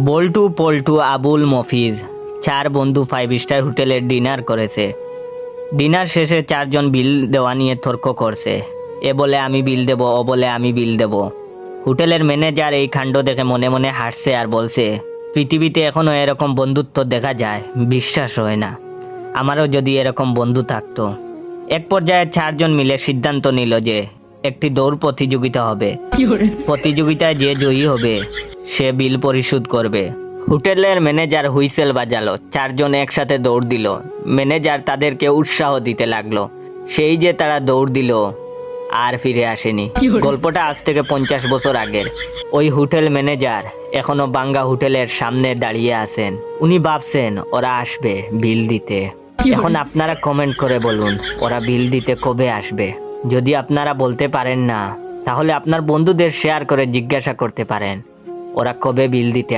বল্টু পল্টু আবুল মফিজ 4 বন্ধু 5 স্টার হোটেলে ডিনার করেছে। ডিনার শেষে 4 জন বিল দেওয়া নিয়ে তর্ক করছে। এ বলে আমি বিল দেব, ও বলে আমি বিল দেব। হোটেলের ম্যানেজার এই কাণ্ড দেখে মনে মনে হাসছে আর বলছে, পৃথিবীতে এখনো এরকম বন্ধুত্ব দেখা যায়, বিশ্বাস হয় না। আমারও যদি এরকম বন্ধু থাকতো। এক পর্যায়ে 4 জন মিলে সিদ্ধান্ত নিল যে একটি দৌড় প্রতিযোগিতা হবে। প্রতিযোগিতায় যে জয়ী হবে সে বিল পরিশোধ করবে। হোটেলের ম্যানেজার হুইসেল বাজালো। 4 জন একসাথে দৌড় দিল। ম্যানেজার তাদেরকে উৎসাহ দিতে লাগলো। সেই যে তারা দৌড় দিল আর ফিরে আসেনি। গল্পটা আজ থেকে 50 বছর আগের। ওই হোটেল ম্যানেজার এখনো বাঙ্গা হোটেলের সামনে দাঁড়িয়ে আছেন। উনি ভাবছেন ওরা আসবে বিল দিতে। এখন আপনারা কমেন্ট করে বলুন ওরা বিল দিতে কবে আসবে। যদি আপনারা বলতে পারেন না, তাহলে আপনার বন্ধুদের শেয়ার করে জিজ্ঞাসা করতে পারেন ওরা কবে বিল দিতে